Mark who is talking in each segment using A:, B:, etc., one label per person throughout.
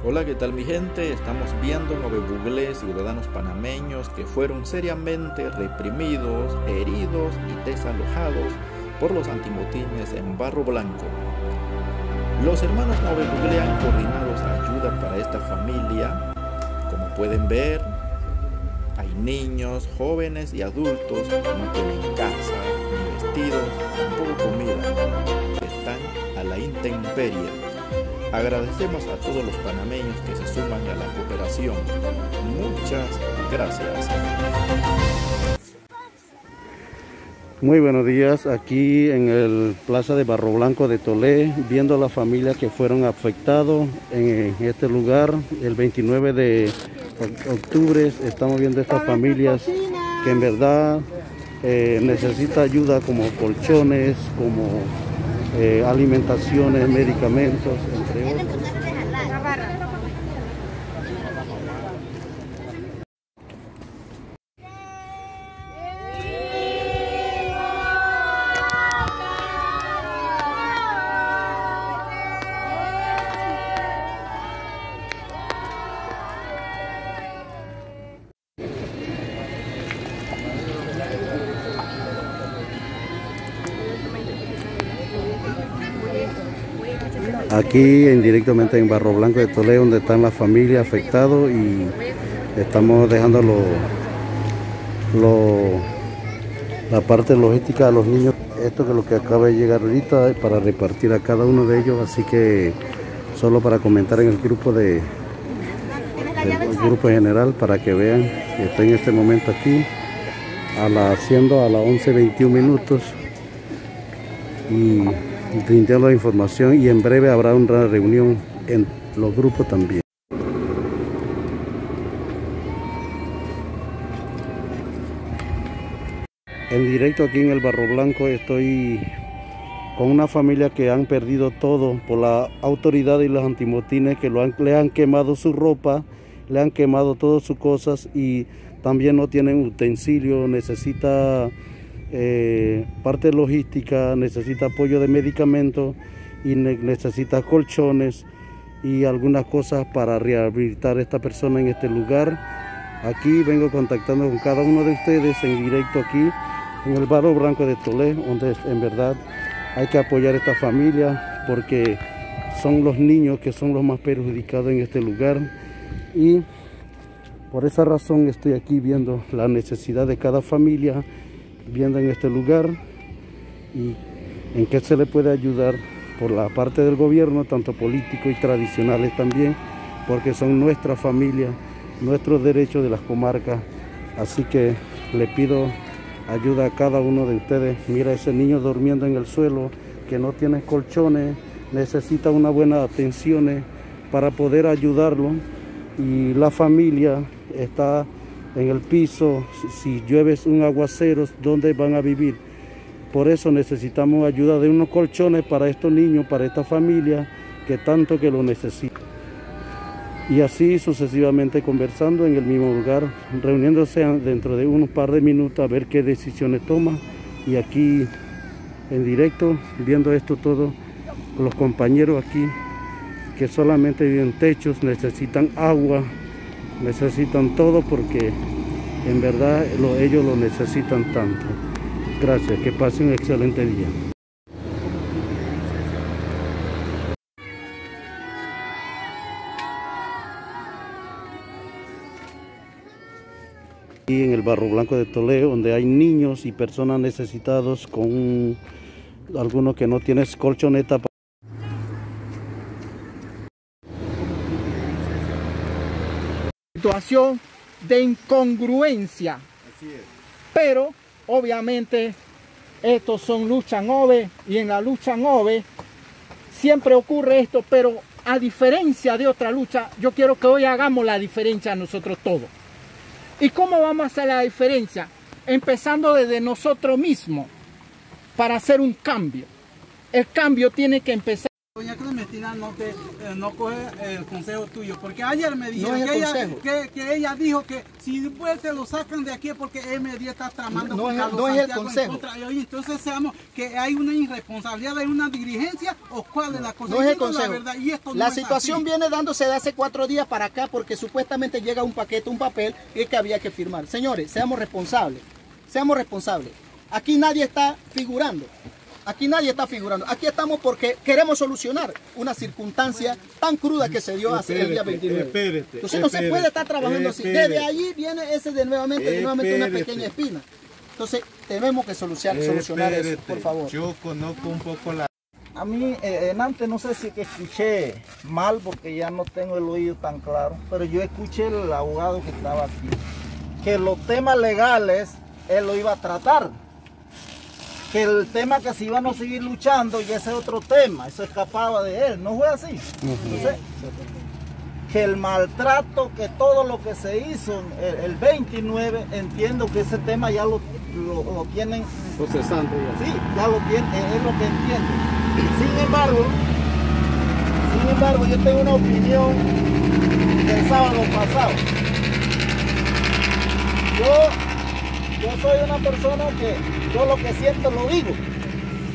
A: Hola, ¿qué tal mi gente? Estamos viendo 9 buglés ciudadanos panameños que fueron seriamente reprimidos, heridos y desalojados por los antimotines en Barro Blanco. Los hermanos 9 buglé han coordinado ayuda para esta familia. Como pueden ver, hay niños, jóvenes y adultos que no tienen casa, ni vestidos, tampoco comida. Están a la intemperie. Agradecemos a todos los panameños que se suman a la cooperación. Muchas gracias.
B: Muy buenos días, aquí en el Plaza de Barro Blanco de Tolé, viendo a las familias que fueron afectados en este lugar. El 29 de octubre estamos viendo estas familias que en verdad necesitan ayuda, como colchones, como alimentaciones, medicamentos, entre otros. Aquí directamente en Barro Blanco de Tolé, donde están las familias afectadas, y estamos dejando la parte logística a los niños. Esto que es lo que acaba de llegar ahorita para repartir a cada uno de ellos, así que solo para comentar en el grupo del grupo general para que vean que estoy en este momento aquí siendo a las 11:21 minutos y brindando la información, y en breve habrá una reunión en los grupos también. En directo aquí en el Barro Blanco estoy con una familia que han perdido todo por la autoridad y los antimotines, que le han quemado su ropa, le han quemado todas sus cosas, y también no tienen utensilios. Necesita parte logística, necesita apoyo de medicamentos y necesita colchones y algunas cosas para rehabilitar a esta persona en este lugar. Aquí vengo contactando con cada uno de ustedes en directo aquí en el Barro Blanco de Tolé, donde en verdad hay que apoyar a esta familia porque son los niños que son los más perjudicados en este lugar, y por esa razón estoy aquí viendo la necesidad de cada familia, viendo en este lugar y en qué se le puede ayudar por la parte del gobierno, tanto político y tradicionales también, porque son nuestra familia, nuestros derechos de las comarcas. Así que le pido ayuda a cada uno de ustedes. Mira ese niño durmiendo en el suelo, que no tiene colchones, necesita una buena atención para poder ayudarlo, y la familia está en el piso. Si llueve un aguacero, ¿dónde van a vivir? Por eso necesitamos ayuda de unos colchones para estos niños, para esta familia que tanto que lo necesita. Y así sucesivamente, conversando en el mismo lugar, reuniéndose dentro de unos par de minutos a ver qué decisiones toma. Y aquí en directo, viendo esto todo, los compañeros aquí que solamente viven techos, necesitan agua, necesitan todo, porque en verdad ellos lo necesitan tanto. Gracias, que pasen un excelente día. Y en el Barro Blanco de Tolé, donde hay niños y personas necesitados, con algunos que no tienen colchoneta.
C: Situación de incongruencia.
B: Así es.
C: Pero obviamente estos son luchas NOVE, y en la lucha NOVE siempre ocurre esto, pero a diferencia de otra lucha, yo quiero que hoy hagamos la diferencia nosotros todos. ¿Y cómo vamos a hacer la diferencia? Empezando desde nosotros mismos para hacer un cambio. El cambio tiene que empezar. Doña Cruz,
D: final no coge el consejo tuyo, porque ayer me dijo
C: No es
D: que ella dijo que si después te lo sacan de aquí es porque MD está tramando
C: No
D: con
C: es-
D: Carlos
C: no es el
D: Santiago en
C: consejo.
D: contra. Y oye, entonces seamos que hay una irresponsabilidad, hay una dirigencia, o cuál es la cosa.
C: No es el
D: Digo la
C: consejo.
D: verdad, y esto
C: La
D: no es
C: situación
D: así.
C: viene dándose de hace 4 días para acá porque supuestamente llega un paquete, un papel que había que firmar. Señores, seamos responsables. Seamos responsables. Aquí nadie está figurando. Aquí nadie está figurando. Aquí estamos porque queremos solucionar una circunstancia tan cruda que se dio hace el día 29. Entonces no se puede estar trabajando así. Desde allí viene ese de nuevamente una pequeña espina. Entonces tenemos que solucionar eso, por favor.
E: Yo conozco un poco la...
F: A mí, antes no sé si que escuché mal porque ya no tengo el oído tan claro, pero yo escuché el abogado que estaba aquí, que los temas legales él lo iba a tratar, que el tema que se iban a seguir luchando y ese otro tema, eso escapaba de él, ¿no fue así? Entonces, que el maltrato, que todo lo que se hizo el 29, entiendo que ese tema ya lo tienen
B: Procesando ya.
F: sí, ya lo tiene, es lo que entiendo. Sin embargo, yo tengo una opinión del sábado pasado. Yo soy una persona que yo lo que siento lo digo.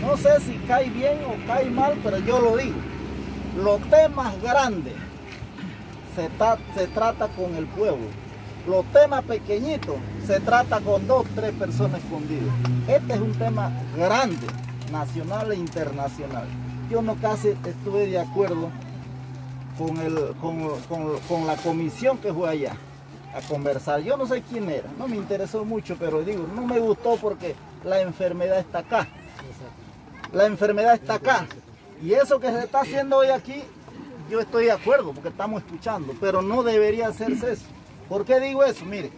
F: No sé si cae bien o cae mal, pero yo lo digo. Los temas grandes se trata con el pueblo. Los temas pequeñitos se trata con 2 o 3 personas escondidas. Este es un tema grande, nacional e internacional. Yo no casi estuve de acuerdo con la comisión que fue allá a conversar. Yo no sé quién era, no me interesó mucho, pero digo, no me gustó porque la enfermedad está acá. La enfermedad está acá. Y eso que se está haciendo hoy aquí, yo estoy de acuerdo porque estamos escuchando, pero no debería hacerse eso. ¿Por qué digo eso? Mire,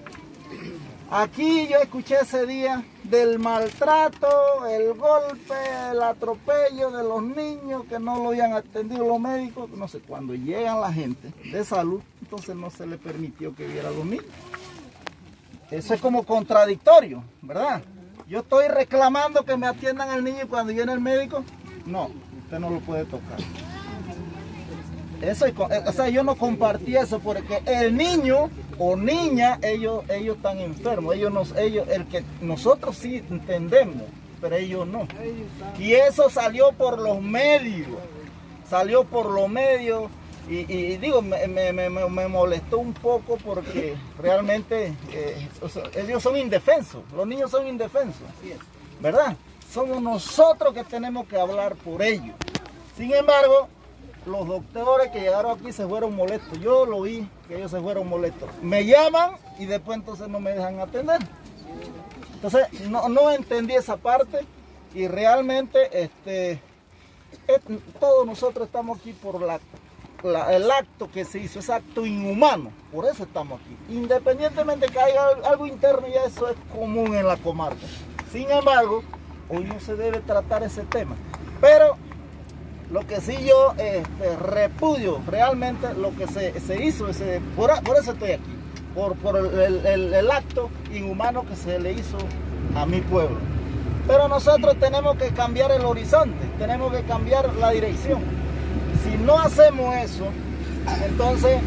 F: aquí yo escuché ese día del maltrato, el golpe, el atropello de los niños que no lo habían atendido los médicos. No sé, cuando llegan la gente de salud, entonces no se le permitió que viera a los niños. Eso es como contradictorio, ¿verdad? Yo estoy reclamando que me atiendan al niño y cuando viene el médico, no, usted no lo puede tocar. Eso, o sea, yo no compartí eso porque el niño o niña, ellos están enfermos, nosotros sí entendemos, pero ellos no. Y eso salió por los medios, y digo, me molestó un poco porque realmente ellos son indefensos, los niños son indefensos, ¿verdad? Somos nosotros que tenemos que hablar por ellos. Sin embargo, los doctores que llegaron aquí se fueron molestos. Yo lo vi que ellos se fueron molestos. Me llaman y después entonces no me dejan atender. Entonces no entendí esa parte y realmente todos nosotros estamos aquí por el acto que se hizo, ese acto inhumano. Por eso estamos aquí. Independientemente que haya algo interno, ya eso es común en la comarca. Sin embargo, hoy no se debe tratar ese tema. Pero lo que sí yo repudio realmente lo que se hizo, por eso estoy aquí, por el acto inhumano que se le hizo a mi pueblo. Pero nosotros tenemos que cambiar el horizonte, tenemos que cambiar la dirección. Si no hacemos eso, entonces,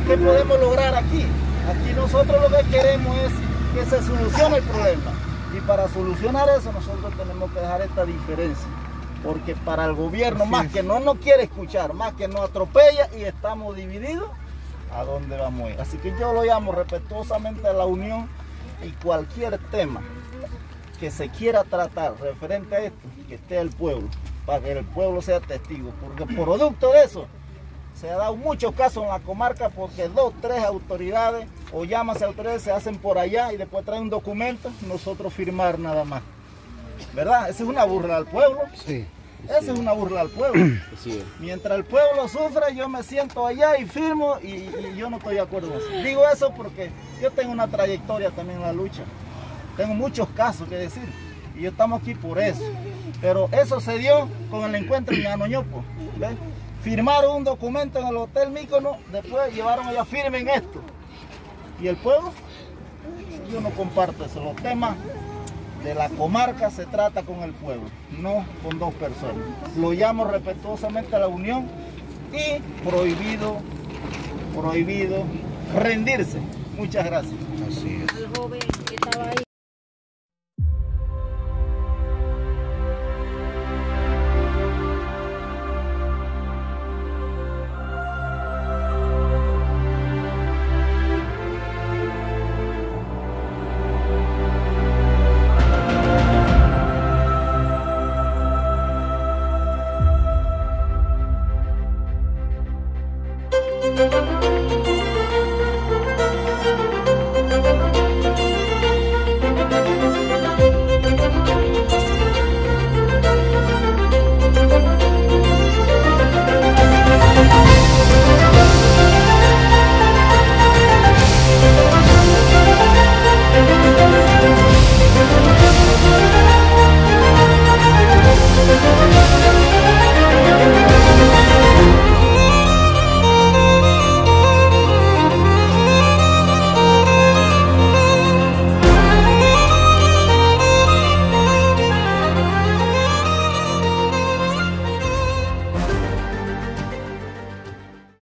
F: ¿qué podemos lograr aquí? Aquí nosotros lo que queremos es que se solucione el problema. Y para solucionar eso nosotros tenemos que dejar esta diferencia. Porque para el gobierno, más que no nos quiere escuchar, más que nos atropella y estamos divididos, ¿a dónde vamos a ir? Así que yo lo llamo respetuosamente a la unión y cualquier tema que se quiera tratar referente a esto, que esté el pueblo, para que el pueblo sea testigo. Porque producto de eso, se ha dado muchos casos en la comarca porque 2 o 3 autoridades o llámase autoridades se hacen por allá y después traen un documento, nosotros firmar nada más. ¿Verdad? Esa es una burla al pueblo.
B: Sí.
F: Esa es una burla al pueblo. Mientras el pueblo sufre, yo me siento allá y firmo y yo no estoy de acuerdo con eso. Digo eso porque yo tengo una trayectoria también en la lucha. Tengo muchos casos que decir y yo estamos aquí por eso. Pero eso se dio con el encuentro en Anoñopo. ¿Ves? Firmaron un documento en el Hotel Mícono, después llevaron allá, firmen esto. ¿Y el pueblo? Yo no comparto eso. Los temas de la comarca se trata con el pueblo, no con 2 personas. Lo llamo respetuosamente a la unión y prohibido rendirse. Muchas gracias.
B: Así es.
E: Al joven que estaba ahí.